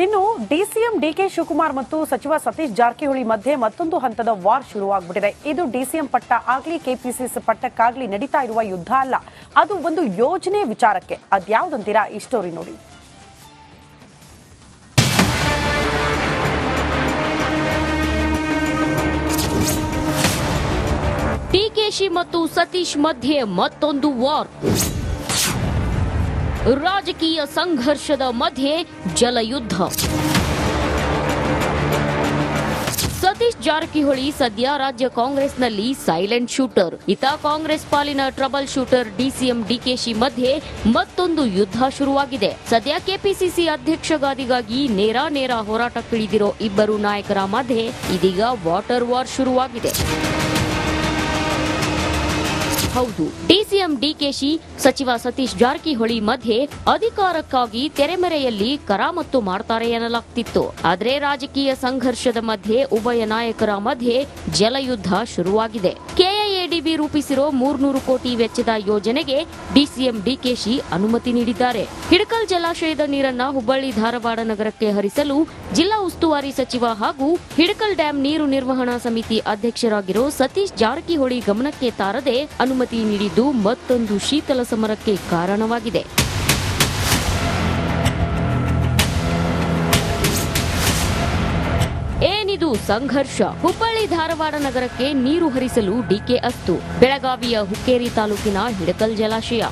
ಇನ್ನು DCM DK Shivakumar ಮತ್ತು ಸಚಿವ ಸತೀಶ್ ಜಾರಕಿಹೊಳಿ ಮಧ್ಯೆ ಮತ್ತೊಂದು ಹಂತದ ವಾರ್ ಶುರುವಾಗ್ಬಿಟ್ಟಿದೆ. ಇದು ಡಿಸಿಎಂ ಪಟ್ಟ ಆಗ್ಲಿ ಕೆಪಿಸಿಸಿ ಪಟ್ಟಕ್ಕಾಗ್ಲಿ ನಡೀತಾ ಇರುವ ಯುದ್ಧ ಅಲ್ಲ, ಅದು ಒಂದು ಯೋಜನೆ ವಿಚಾರಕ್ಕೆ. ಅದ್ಯಾವುದಂತೀರಾ? ಈ ಸ್ಟೋರಿ ನೋಡಿ. ಡಿಕೆಶಿ ಮತ್ತು ಸತೀಶ್ ಮಧ್ಯೆ ಮತ್ತೊಂದು ವಾರ್. ರಾಜಕೀಯ ಸಂಘರ್ಷದ ಮಧ್ಯೆ ಜಲಯುದ್ಧ. ಸತೀಶ್ ಜಾರಕಿಹೊಳಿ ಸದ್ಯ ರಾಜ್ಯ ಕಾಂಗ್ರೆಸ್ನಲ್ಲಿ ಸೈಲೆಂಟ್ ಶೂಟರ್. ಇತ ಕಾಂಗ್ರೆಸ್ ಪಾಲಿನ ಟ್ರಬಲ್ ಶೂಟರ್ ಡಿಸಿಎಂ ಡಿಕೆಶಿ ಮಧ್ಯೆ ಮತ್ತೊಂದು ಯುದ್ಧ ಶುರುವಾಗಿದೆ. ಸದ್ಯ ಕೆಪಿಸಿಸಿ ಅಧ್ಯಕ್ಷ ಗಾದಿಗಾಗಿ ನೇರ ಹೋರಾಟಕ್ಕಿಳಿದಿರೋ ಇಬ್ಬರು ನಾಯಕರ ಮಧ್ಯೆ ಇದೀಗ ವಾಟರ್ ವಾರ್ ಶುರುವಾಗಿದೆ. ಹೌದು, ಡಿಸಿಎಂ ಡಿಕೆಶಿ ಸಚಿವ ಸತೀಶ್ ಜಾರಕಿಹೊಳಿ ಮಧ್ಯೆ ಅಧಿಕಾರಕ್ಕಾಗಿ ತೆರೆಮರೆಯಲ್ಲಿ ಕರಾಮತ್ತು ಮಾಡ್ತಾರೆ ಎನ್ನಲಾಗ್ತಿತ್ತು. ಆದರೆ ರಾಜಕೀಯ ಸಂಘರ್ಷದ ಮಧ್ಯೆ ಉಭಯ ನಾಯಕರ ಮಧ್ಯೆ ಜಲಯುದ್ಧ ಶುರುವಾಗಿದೆ. ಕೆಐಎಡಿಬಿ ರೂಪಿಸಿರೋ 300 ಕೋಟಿ ವೆಚ್ಚದ ಯೋಜನೆಗೆ ಡಿಸಿಎಂ ಡಿಕೆಶಿ ಅನುಮತಿ ನೀಡಿದ್ದಾರೆ. ಹಿಡಕಲ್ ಜಲಾಶಯದ ನೀರನ್ನ ಹುಬ್ಬಳ್ಳಿ ಧಾರವಾಡ ನಗರಕ್ಕೆ ಹರಿಸಲು ಜಿಲ್ಲಾ ಉಸ್ತುವಾರಿ ಸಚಿವ ಹಾಗೂ ಹಿಡಕಲ್ ಡ್ಯಾಂ ನೀರು ನಿರ್ವಹಣಾ ಸಮಿತಿ ಅಧ್ಯಕ್ಷರಾಗಿರೋ ಸತೀಶ್ ಜಾರಕಿಹೊಳಿ ಗಮನಕ್ಕೆ ತಾರದೆ ಅನುಮತಿ ನೀಡಿದ್ದು ಮತ್ತೊಂದು ಶೀತಲ ಸಮರಕ್ಕೆ ಕಾರಣವಾಗಿದೆ. ಏನಿದು ಸಂಘರ್ಷ? ಹುಬ್ಬಳ್ಳಿ ಧಾರವಾಡ ನಗರಕ್ಕೆ ನೀರು ಹರಿಸಲು ಡಿಕೆ ಅಸ್ತು. ಬೆಳಗಾವಿಯ ಹುಕ್ಕೇರಿ ತಾಲೂಕಿನ ಹಿಡಕಲ್ ಜಲಾಶಯ.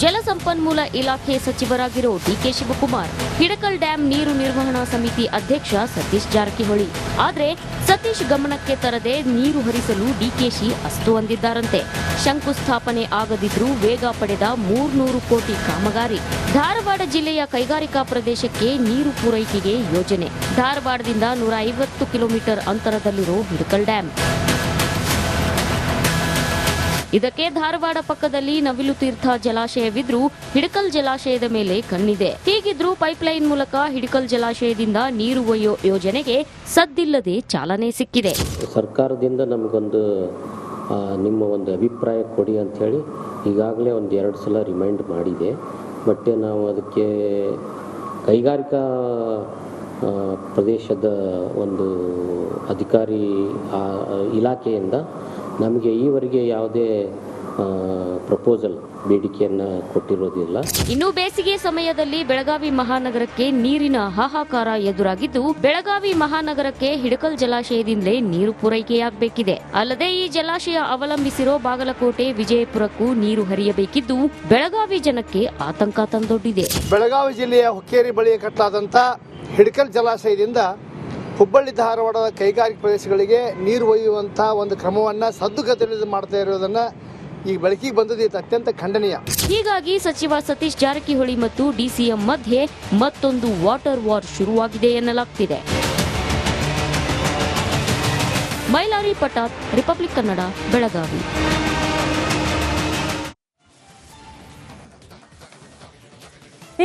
ಜಲಸಂಪನ್ಮೂಲ ಇಲಾಖೆ ಸಚಿವರಾಗಿರೋ ಡಿಕೆ ಶಿವಕುಮಾರ್, ಹಿಡಕಲ್ ಡ್ಯಾಂ ನೀರು ನಿರ್ವಹಣಾ ಸಮಿತಿ ಅಧ್ಯಕ್ಷ ಸತೀಶ್ ಜಾರಕಿಹೊಳಿ. ಆದ್ರೆ ಸತೀಶ್ ಗಮನಕ್ಕೆ ತರದೆ ನೀರು ಹರಿಸಲು ಡಿಕೆಶಿ ಅಸ್ತು ಅಂದಿದ್ದಾರಂತೆ. ಶಂಕುಸ್ಥಾಪನೆ ಆಗದಿದ್ರೂ ವೇಗ ಪಡೆದ 300 ಕೋಟಿ ಕಾಮಗಾರಿ. ಧಾರವಾಡ ಜಿಲ್ಲೆಯ ಕೈಗಾರಿಕಾ ಪ್ರದೇಶಕ್ಕೆ ನೀರು ಪೂರೈಕೆಗೆ ಯೋಜನೆ. ಧಾರವಾಡದಿಂದ 150 ಕಿಲೋಮೀಟರ್ ಅಂತರದಲ್ಲಿರೋ ಹಿಡಕಲ್ ಡ್ಯಾಂ. ಇದಕ್ಕೆ ಧಾರವಾಡ ಪಕ್ಕದಲ್ಲಿ ನವಿಲು ತೀರ್ಥ ಜಲಾಶಯವಿದ್ರೂ ಹಿಡಕಲ್ ಜಲಾಶಯದ ಮೇಲೆ ಕಣ್ಣಿದೆ. ಹೀಗಿದ್ರೂ ಪೈಪ್ಲೈನ್ ಮೂಲಕ ಹಿಡಕಲ್ ಜಲಾಶಯದಿಂದ ನೀರು ಒಯ್ಯೋ ಯೋಜನೆಗೆ ಸದ್ದಿಲ್ಲದೆ ಚಾಲನೆ ಸಿಕ್ಕಿದೆ. ಸರ್ಕಾರದಿಂದ ನಮಗೊಂದು ನಿಮ್ಮ ಒಂದು ಅಭಿಪ್ರಾಯ ಕೊಡಿ ಅಂತ ಹೇಳಿ ಈಗಾಗಲೇ 1-2 ಸಲ ರಿಮೈಂಡ್ ಮಾಡಿದೆ. ಬಟ್ ನಾವು ಅದಕ್ಕೆ ಕೈಗಾರಿಕಾ ಪ್ರದೇಶದ ಒಂದು ಅಧಿಕಾರಿ ಇಲಾಖೆಯಿಂದ ನಮಗೆ ಈವರೆಗೆ ಯಾವುದೇ ಪ್ರಪೋಸಲ್ ಬೇಡಿಕೆಯನ್ನು ಕೊಟ್ಟಿರೋದಿಲ್ಲ. ಇನ್ನು ಬೇಸಿಗೆ ಸಮಯದಲ್ಲಿ ಬೆಳಗಾವಿ ಮಹಾನಗರಕ್ಕೆ ನೀರಿನ ಹಾಹಾಕಾರ ಎದುರಾಗಿದ್ದು, ಬೆಳಗಾವಿ ಮಹಾನಗರಕ್ಕೆ ಹಿಡಕಲ್ ಜಲಾಶಯದಿಂದಲೇ ನೀರು ಪೂರೈಕೆಯಾಗಬೇಕಿದೆ. ಅಲ್ಲದೆ ಈ ಜಲಾಶಯ ಅವಲಂಬಿಸಿರೋ ಬಾಗಲಕೋಟೆ, ವಿಜಯಪುರಕ್ಕೂ ನೀರು ಹರಿಯಬೇಕಿದ್ದು ಬೆಳಗಾವಿ ಜನಕ್ಕೆ ಆತಂಕ ತಂದೊಡ್ಡಿದೆ. ಬೆಳಗಾವಿ ಜಿಲ್ಲೆಯ ಹುಕ್ಕೇರಿ ಬಳಿ ಕಟ್ಟಲಾದಂಥ ಹಿಡಕಲ್ ಜಲಾಶಯದಿಂದ ಹುಬ್ಬಳ್ಳಿ ಧಾರವಾಡದ ಕೈಗಾರಿಕಾ ಪ್ರದೇಶಗಳಿಗೆ ನೀರು ಒಯ್ಯುವಂಥ ಒಂದು ಕ್ರಮವನ್ನು ಸದ್ದುಗತಿಯಲ್ಲಿ ಮಾಡ್ತಾ ಇರೋದನ್ನ ಈಗ ಬೆಳಕಿಗೆ ಬಂದದ್ದು ಇದು ಅತ್ಯಂತ ಖಂಡನೀಯ. ಹೀಗಾಗಿ ಸಚಿವ ಸತೀಶ್ ಜಾರಕಿಹೊಳಿ ಮತ್ತು ಡಿಸಿಎಂ ಮಧ್ಯೆ ಮತ್ತೊಂದು ವಾಟರ್ ವಾರ್ ಶುರುವಾಗಿದೆ ಎನ್ನಲಾಗ್ತಿದೆ. ಮೈಲಾರಿ ಪಟಾತ್, ರಿಪಬ್ಲಿಕ್ ಕನ್ನಡ, ಬೆಳಗಾವಿ.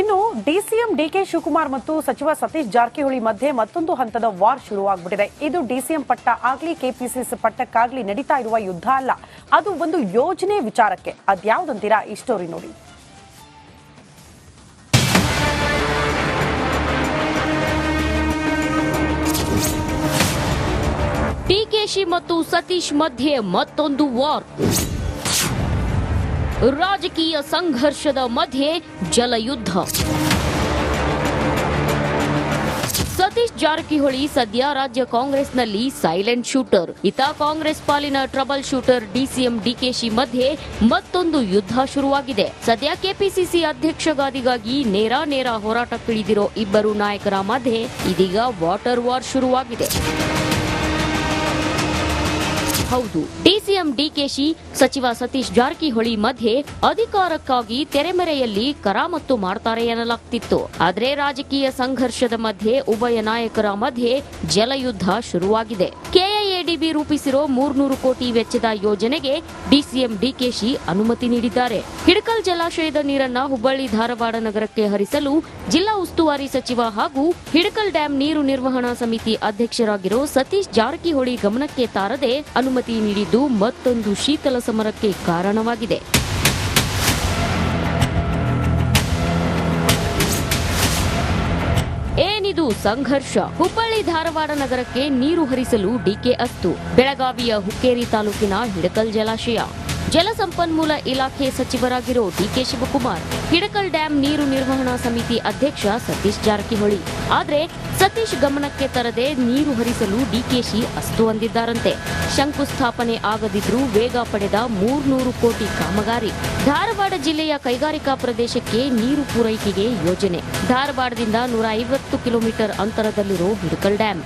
ಇನ್ನು ಡಿಸಿಎಂ ಡಿಕೆ ಶಿವಕುಮಾರ್ ಮತ್ತು ಸಚಿವ ಸತೀಶ್ ಜಾರಕಿಹೊಳಿ ಮಧ್ಯೆ ಮತ್ತೊಂದು ಹಂತದ ವಾರ್ ಶುರುವಾಗ್ಬಿಟ್ಟಿದೆ. ಇದು ಡಿಸಿಎಂ ಪಟ್ಟ ಆಗ್ಲಿ ಕೆಪಿಸಿಸಿ ಪಟ್ಟಕ್ಕಾಗ್ಲಿ ನಡೀತಾ ಇರುವ ಯುದ್ಧ ಅಲ್ಲ, ಅದು ಒಂದು ಯೋಜನೆ ವಿಚಾರಕ್ಕೆ. ಅದ್ಯಾವುದಂತೀರಾ? ಈ ಸ್ಟೋರಿ ನೋಡಿ. ಡಿಕೆಶಿ ಮತ್ತು ಸತೀಶ್ ಮಧ್ಯೆ ಮತ್ತೊಂದು ವಾರ್. ರಾಜಕೀಯ ಸಂಘರ್ಷದ ಮಧ್ಯೆ ಜಲಯುದ್ಧ. ಸತೀಶ್ ಜಾರಕಿಹೊಳಿ ಸದ್ಯ ರಾಜ್ಯ ಕಾಂಗ್ರೆಸ್ನಲ್ಲಿ ಸೈಲೆಂಟ್ ಶೂಟರ್. ಇತ ಕಾಂಗ್ರೆಸ್ ಪಾಲಿನ ಟ್ರಬಲ್ ಶೂಟರ್ ಡಿಸಿಎಂ ಡಿಕೆಶಿ ಮಧ್ಯೆ ಮತ್ತೊಂದು ಯುದ್ಧ ಶುರುವಾಗಿದೆ. ಸದ್ಯ ಕೆಪಿಸಿಸಿ ಅಧ್ಯಕ್ಷ ಗಾದಿಗಾಗಿ ನೇರ ಹೋರಾಟಕ್ಕಿಳಿದಿರೋ ಇಬ್ಬರು ನಾಯಕರ ಮಧ್ಯೆ ಇದೀಗ ವಾಟರ್ ವಾರ್ ಶುರುವಾಗಿದೆ. ಹೌದು, ಡಿಸಿಎಂ ಡಿಕೆಶಿ ಸಚಿವ ಸತೀಶ್ ಜಾರಕಿಹೊಳಿ ಮಧ್ಯೆ ಅಧಿಕಾರಕ್ಕಾಗಿ ತೆರೆಮರೆಯಲ್ಲಿ ಕರಾಮತ್ತು ಮಾಡ್ತಾರೆ ಎನ್ನಲಾಗ್ತಿತ್ತು. ಆದರೆ ರಾಜಕೀಯ ಸಂಘರ್ಷದ ಮಧ್ಯೆ ಉಭಯ ನಾಯಕರ ಮಧ್ಯೆ ಜಲಯುದ್ಧ ಶುರುವಾಗಿದೆ. ಕೆಐಎಡಿಬಿ ರೂಪಿಸಿರೋ 300 ಕೋಟಿ ವೆಚ್ಚದ ಯೋಜನೆಗೆ ಡಿಸಿಎಂ ಡಿಕೆಶಿ ಅನುಮತಿ ನೀಡಿದ್ದಾರೆ. ಹಿಡಕಲ್ ಜಲಾಶಯದ ನೀರನ್ನ ಹುಬ್ಬಳ್ಳಿ ಧಾರವಾಡ ನಗರಕ್ಕೆ ಹರಿಸಲು ಜಿಲ್ಲಾ ಉಸ್ತುವಾರಿ ಸಚಿವ ಹಾಗೂ ಹಿಡಕಲ್ ಡ್ಯಾಂ ನೀರು ನಿರ್ವಹಣಾ ಸಮಿತಿ ಅಧ್ಯಕ್ಷರಾಗಿರೋ ಸತೀಶ್ ಜಾರಕಿಹೊಳಿ ಗಮನಕ್ಕೆ ತಾರದೆ ಅನುಮತಿ ನೀಡಿದ್ದು ಮತ್ತೊಂದು ಶೀತಲ ಸಮರಕ್ಕೆ ಕಾರಣವಾಗಿದೆ. ಏನಿದು ಸಂಘರ್ಷ. ಹುಬ್ಬಳ್ಳಿ ಧಾರವಾಡ ನಗರಕ್ಕೆ ನೀರು ಹರಿಸಲು ಡಿಕೆ ಅಸ್ತು. ಬೆಳಗಾವಿಯ ಹುಕ್ಕೇರಿ ತಾಲೂಕಿನ ಹಿಡಕಲ್ ಜಲಾಶಯ. ಜಲಸಂಪನ್ಮೂಲ ಇಲಾಖೆ ಸಚಿವರಾಗಿರೋ ಡಿಕೆ ಶಿವಕುಮಾರ್, ಹಿಡಕಲ್ ಡ್ಯಾಂ ನೀರು ನಿರ್ವಹಣಾ ಸಮಿತಿ ಅಧ್ಯಕ್ಷ ಸತೀಶ್ ಜಾರಕಿಹೊಳಿ. ಆದ್ರೆ ಸತೀಶ್ ಗಮನಕ್ಕೆ ತರದೆ ನೀರು ಹರಿಸಲು ಡಿಕೆಶಿ ಅಸ್ತು ಅಂದಿದ್ದಾರಂತೆ. ಶಂಕುಸ್ಥಾಪನೆ ಆಗದಿದ್ರೂ ವೇಗ ಪಡೆದ 300 ಕೋಟಿ ಕಾಮಗಾರಿ. ಧಾರವಾಡ ಜಿಲ್ಲೆಯ ಕೈಗಾರಿಕಾ ಪ್ರದೇಶಕ್ಕೆ ನೀರು ಪೂರೈಕೆಗೆ ಯೋಜನೆ. ಧಾರವಾಡದಿಂದ 150 ಕಿಲೋಮೀಟರ್ ಅಂತರದಲ್ಲಿರೋ ಹಿಡಕಲ್ ಡ್ಯಾಂ.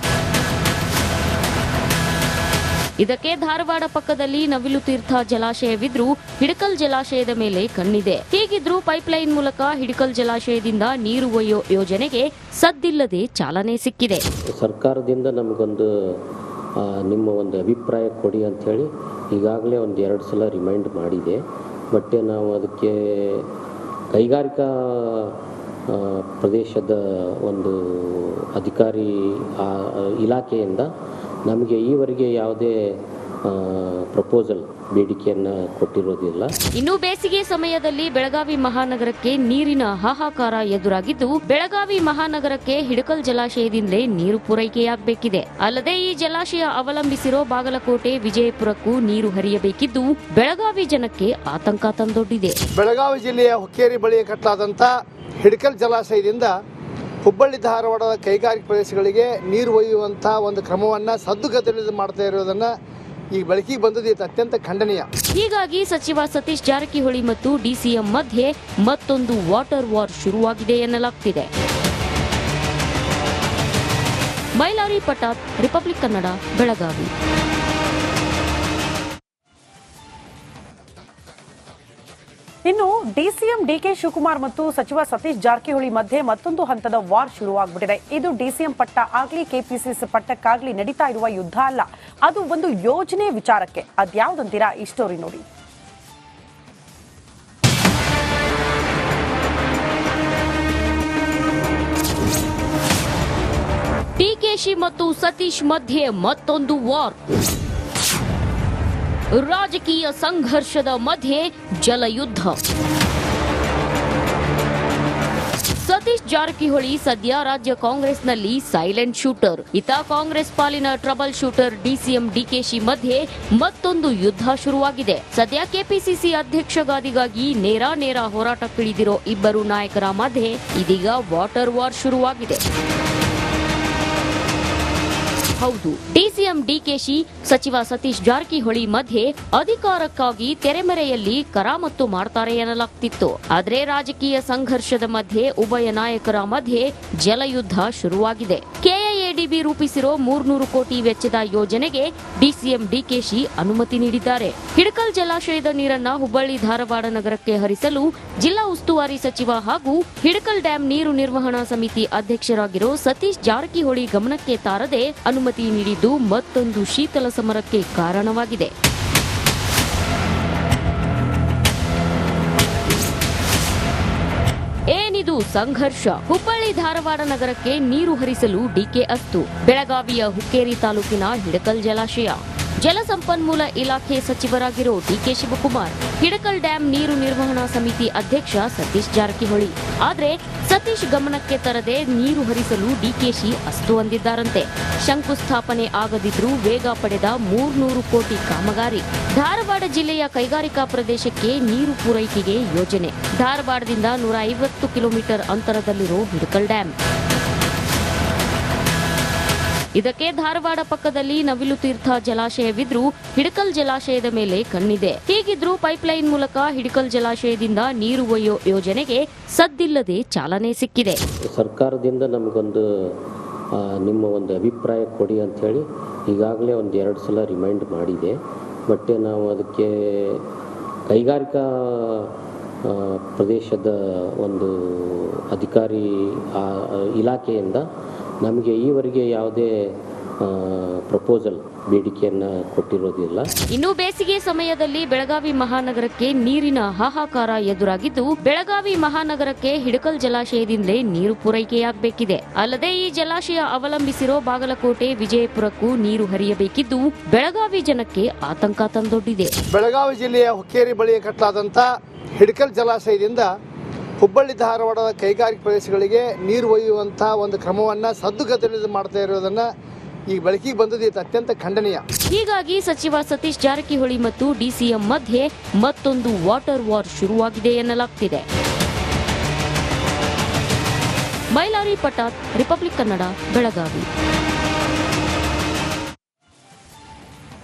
ಇದಕ್ಕೆ ಧಾರವಾಡ ಪಕ್ಕದಲ್ಲಿ ನವಿಲು ತೀರ್ಥ ಜಲಾಶಯವಿದ್ರೂ ಹಿಡಕಲ್ ಜಲಾಶಯದ ಮೇಲೆ ಕಣ್ಣಿದೆ. ಹೀಗಿದ್ರೂ ಪೈಪ್ಲೈನ್ ಮೂಲಕ ಹಿಡಕಲ್ ಜಲಾಶಯದಿಂದ ನೀರು ಒಯ್ಯೋ ಯೋಜನೆಗೆ ಸದ್ದಿಲ್ಲದೆ ಚಾಲನೆ ಸಿಕ್ಕಿದೆ. ಸರ್ಕಾರದಿಂದ ನಮಗೊಂದು ನಿಮ್ಮ ಒಂದು ಅಭಿಪ್ರಾಯ ಕೊಡಿ ಅಂತ ಹೇಳಿ ಈಗಾಗಲೇ 2 ಸಲ ರಿಮೈಂಡ್ ಮಾಡಿದೆ. ಬಟ್ ನಾವು ಅದಕ್ಕೆ ಕೈಗಾರಿಕಾ ಪ್ರದೇಶದ ಒಂದು ಅಧಿಕಾರಿ ಇಲಾಖೆಯಿಂದ ನಮಗೆ ಈವರೆಗೆ ಯಾವುದೇ ಪ್ರಪೋಸಲ್ ಬೇಡಿಕೆಯನ್ನು ಕೊಟ್ಟಿರೋದಿಲ್ಲ. ಇನ್ನು ಬೇಸಿಗೆ ಸಮಯದಲ್ಲಿ ಬೆಳಗಾವಿ ಮಹಾನಗರಕ್ಕೆ ನೀರಿನ ಹಾಹಾಕಾರ ಎದುರಾಗಿದ್ದು, ಬೆಳಗಾವಿ ಮಹಾನಗರಕ್ಕೆ ಹಿಡಕಲ್ ಜಲಾಶಯದಿಂದಲೇ ನೀರು ಪೂರೈಕೆಯಾಗಬೇಕಿದೆ. ಅಲ್ಲದೆ ಈ ಜಲಾಶಯ ಅವಲಂಬಿಸಿರೋ ಬಾಗಲಕೋಟೆ, ವಿಜಯಪುರಕ್ಕೂ ನೀರು ಹರಿಯಬೇಕಿದ್ದು ಬೆಳಗಾವಿ ಜನಕ್ಕೆ ಆತಂಕ ತಂದೊಡ್ಡಿದೆ. ಬೆಳಗಾವಿ ಜಿಲ್ಲೆಯ ಹುಕ್ಕೇರಿ ಬಳಿ ಕಟ್ಟಲಾದಂಥ ಹಿಡಕಲ್ ಜಲಾಶಯದಿಂದ ಹುಬ್ಬಳ್ಳಿ ಧಾರವಾಡದ ಕೈಗಾರಿಕಾ ಪ್ರದೇಶಗಳಿಗೆ ನೀರು ಒಯ್ಯುವಂಥ ಒಂದು ಕ್ರಮವನ್ನು ಸದ್ದುಗತಿಯಲ್ಲಿ ಮಾಡ್ತಾ ಇರೋದನ್ನು ಈಗ ಬೆಳಕಿಗೆ ಬಂದದ್ದು ಇದು ಅತ್ಯಂತ ಖಂಡನೀಯ. ಹೀಗಾಗಿ ಸಚಿವ ಸತೀಶ್ ಜಾರಕಿಹೊಳಿ ಮತ್ತು ಡಿಸಿಎಂ ಮಧ್ಯೆ ಮತ್ತೊಂದು ವಾಟರ್ ವಾರ್ ಶುರುವಾಗಿದೆ ಎನ್ನಲಾಗ್ತಿದೆ. ಮೈಲಾರಿ ಪಟಾತ್, ರಿಪಬ್ಲಿಕ್ ಕನ್ನಡ, ಬೆಳಗಾವಿ. ಇನ್ನು ಡಿಸಿಎಂ ಡಿಕೆ ಶಿವಕುಮಾರ್ ಮತ್ತು ಸಚಿವ ಸತೀಶ್ ಜಾರಕಿಹೊಳಿ ಮಧ್ಯೆ ಮತ್ತೊಂದು ಹಂತದ ವಾರ್ ಶುರುವಾಗ್ಬಿಟ್ಟಿದೆ. ಇದು ಡಿಸಿಎಂ ಪಟ್ಟ ಆಗ್ಲಿ ಕೆಪಿಸಿಸಿ ಪಟ್ಟಕ್ಕಾಗ್ಲಿ ನಡೀತಾ ಇರುವ ಯುದ್ಧ ಅಲ್ಲ, ಅದು ಒಂದು ಯೋಜನೆ ವಿಚಾರಕ್ಕೆ. ಅದ್ಯಾವುದಂತೀರಾ? ಈ ಸ್ಟೋರಿ ನೋಡಿ. ಡಿಕೆಶಿ ಮತ್ತು ಸತೀಶ್ ಮಧ್ಯೆ ಮತ್ತೊಂದು ವಾರ್. ರಾಜಕೀಯ ಸಂಘರ್ಷದ ಮಧ್ಯೆ ಜಲಯುದ್ಧ. ಸತೀಶ್ ಜಾರಕಿಹೊಳಿ ಸದ್ಯ ರಾಜ್ಯ ಕಾಂಗ್ರೆಸ್ನಲ್ಲಿ ಸೈಲೆಂಟ್ ಶೂಟರ್. ಇತ ಕಾಂಗ್ರೆಸ್ ಪಾಲಿನ ಟ್ರಬಲ್ ಶೂಟರ್ ಡಿಸಿಎಂ ಡಿಕೆಶಿ ಮಧ್ಯೆ ಮತ್ತೊಂದು ಯುದ್ಧ ಶುರುವಾಗಿದೆ. ಸದ್ಯ ಕೆಪಿಸಿಸಿ ಅಧ್ಯಕ್ಷ ಗಾದಿಗಾಗಿ ನೇರ ಹೋರಾಟಕ್ಕಿಳಿದಿರೋ ಇಬ್ಬರು ನಾಯಕರ ಮಧ್ಯೆ ಇದೀಗ ವಾಟರ್ ವಾರ್ ಶುರುವಾಗಿದೆ. ಹೌದು, ಡಿಸಿಎಂ ಡಿಕೆಶಿ, ಸಚಿವ ಸತೀಶ್ ಜಾರಕಿಹೊಳಿ ಮಧ್ಯೆ ಅಧಿಕಾರಕ್ಕಾಗಿ ತೆರೆಮರೆಯಲ್ಲಿ ಕರಾಮತ್ತು ಮಾಡ್ತಾರೆ ಎನ್ನಲಾಗ್ತಿತ್ತು. ಆದರೆ ರಾಜಕೀಯ ಸಂಘರ್ಷದ ಮಧ್ಯೆ ಉಭಯ ನಾಯಕರ ಮಧ್ಯೆ ಜಲಯುದ್ಧ ಶುರುವಾಗಿದೆ. ಕೆಐಎಡಿಬಿ ರೂಪಿಸಿರೋ 300 ಕೋಟಿ ವೆಚ್ಚದ ಯೋಜನೆಗೆ ಡಿಸಿಎಂ ಡಿಕೆಶಿ ಅನುಮತಿ ನೀಡಿದ್ದಾರೆ. ಹಿಡಕಲ್ ಜಲಾಶಯದ ನೀರನ್ನ ಹುಬ್ಬಳ್ಳಿ ಧಾರವಾಡ ನಗರಕ್ಕೆ ಹರಿಸಲು ಜಿಲ್ಲಾ ಉಸ್ತುವಾರಿ ಸಚಿವ ಹಾಗೂ ಹಿಡಕಲ್ ಡ್ಯಾಂ ನೀರು ನಿರ್ವಹಣಾ ಸಮಿತಿ ಅಧ್ಯಕ್ಷರಾಗಿರೋ ಸತೀಶ್ ಜಾರಕಿಹೊಳಿ ಗಮನಕ್ಕೆ ತಾರದೆ ಅನುಮತಿ ನೀಡಿದ್ದು ಮತ್ತೊಂದು ಶೀತಲ ಸಮರಕ್ಕೆ ಕಾರಣವಾಗಿದೆ. ಏನಿದು ಸಂಘರ್ಷ? ಹುಬ್ಬಳ್ಳಿ ಧಾರವಾಡ ನಗರಕ್ಕೆ ನೀರು ಹರಿಸಲು ಡಿಕೆ ಅಸ್ತು. ಬೆಳಗಾವಿಯ ಹುಕ್ಕೇರಿ ತಾಲೂಕಿನ ಹಿಡಕಲ್ ಜಲಾಶಯ. ಜಲಸಂಪನ್ಮೂಲ ಇಲಾಖೆ ಸಚಿವರಾಗಿರೋ ಡಿಕೆ ಶಿವಕುಮಾರ್, ಹಿಡಕಲ್ ಡ್ಯಾಂ ನೀರು ನಿರ್ವಹಣಾ ಸಮಿತಿ ಅಧ್ಯಕ್ಷ ಸತೀಶ್ ಜಾರಕಿಹೊಳಿ. ಆದ್ರೆ ಸತೀಶ್ ಗಮನಕ್ಕೆ ತರದೆ ನೀರು ಹರಿಸಲು ಡಿಕೆಶಿ ಅಸ್ತು ಅಂದಿದ್ದಾರಂತೆ. ಶಂಕುಸ್ಥಾಪನೆ ಆಗದಿದ್ರೂ ವೇಗ ಪಡೆದ 300 ಕೋಟಿ ಕಾಮಗಾರಿ. ಧಾರವಾಡ ಜಿಲ್ಲೆಯ ಕೈಗಾರಿಕಾ ಪ್ರದೇಶಕ್ಕೆ ನೀರು ಪೂರೈಕೆಗೆ ಯೋಜನೆ. ಧಾರವಾಡದಿಂದ 150 ಕಿಲೋಮೀಟರ್ ಅಂತರದಲ್ಲಿರೋ ಹಿಡಕಲ್ ಡ್ಯಾಂ. ಇದಕ್ಕೆ ಧಾರವಾಡ ಪಕ್ಕದಲ್ಲಿ ನವಿಲು ತೀರ್ಥ ಜಲಾಶಯವಿದ್ರೂ ಹಿಡಕಲ್ ಜಲಾಶಯದ ಮೇಲೆ ಕಣ್ಣಿದೆ. ಹೀಗಿದ್ರೂ ಪೈಪ್ಲೈನ್ ಮೂಲಕ ಹಿಡಕಲ್ ಜಲಾಶಯದಿಂದ ನೀರು ಒಯ್ಯೋ ಯೋಜನೆಗೆ ಸದ್ದಿಲ್ಲದೆ ಚಾಲನೆ ಸಿಕ್ಕಿದೆ. ಸರ್ಕಾರದಿಂದ ನಮಗೊಂದು ನಿಮ್ಮ ಒಂದು ಅಭಿಪ್ರಾಯ ಕೊಡಿ ಅಂತ ಹೇಳಿ ಈಗಾಗಲೇ 2 ಸಲ ರಿಮೈಂಡ್ ಮಾಡಿದೆ. ಬಟ್ ನಾವು ಅದಕ್ಕೆ ಕೈಗಾರಿಕಾ ಪ್ರದೇಶದ ಒಂದು ಅಧಿಕಾರಿ ಇಲಾಖೆಯಿಂದ ನಮಗೆ ಈವರೆಗೆ ಯಾವುದೇ ಪ್ರಪೋಸಲ್ ಬೇಡಿಕೆಯನ್ನು ಕೊಟ್ಟಿರೋದಿಲ್ಲ. ಇನ್ನು ಬೇಸಿಗೆ ಸಮಯದಲ್ಲಿ ಬೆಳಗಾವಿ ಮಹಾನಗರಕ್ಕೆ ನೀರಿನ ಹಾಹಾಕಾರ ಎದುರಾಗಿದ್ದು, ಬೆಳಗಾವಿ ಮಹಾನಗರಕ್ಕೆ ಹಿಡಕಲ್ ಜಲಾಶಯದಿಂದಲೇ ನೀರು ಪೂರೈಕೆಯಾಗಬೇಕಿದೆ. ಅಲ್ಲದೆ ಈ ಜಲಾಶಯ ಅವಲಂಬಿಸಿರೋ ಬಾಗಲಕೋಟೆ, ವಿಜಯಪುರಕ್ಕೂ ನೀರು ಹರಿಯಬೇಕಿದ್ದು ಬೆಳಗಾವಿ ಜನಕ್ಕೆ ಆತಂಕ ತಂದೊಡ್ಡಿದೆ. ಬೆಳಗಾವಿ ಜಿಲ್ಲೆಯ ಹುಕ್ಕೇರಿ ಬಳಿ ಕಟ್ಟಲಾದಂಥ ಹಿಡಕಲ್ ಜಲಾಶಯದಿಂದ ಹುಬ್ಬಳ್ಳಿ ಧಾರವಾಡದ ಕೈಗಾರಿಕಾ ಪ್ರದೇಶಗಳಿಗೆ ನೀರು ಒಯ್ಯುವಂಥ ಒಂದು ಕ್ರಮವನ್ನು ಸದ್ದುಗತಿಯಲ್ಲಿ ಮಾಡ್ತಾ ಇರೋದನ್ನು ಈಗ ಬೆಳಕಿಗೆ ಬಂದದ್ದು ಇದು ಅತ್ಯಂತ ಖಂಡನೀಯ. ಹೀಗಾಗಿ ಸಚಿವ ಸತೀಶ್ ಜಾರಕಿಹೊಳಿ ಮತ್ತು ಡಿಸಿಎಂ ಮಧ್ಯೆ ಮತ್ತೊಂದು ವಾಟರ್ ವಾರ್ ಶುರುವಾಗಿದೆ ಎನ್ನಲಾಗ್ತಿದೆ. ಮೈಲಾರಿ ಪಟಾತ್, ರಿಪಬ್ಲಿಕ್ ಕನ್ನಡ, ಬೆಳಗಾವಿ.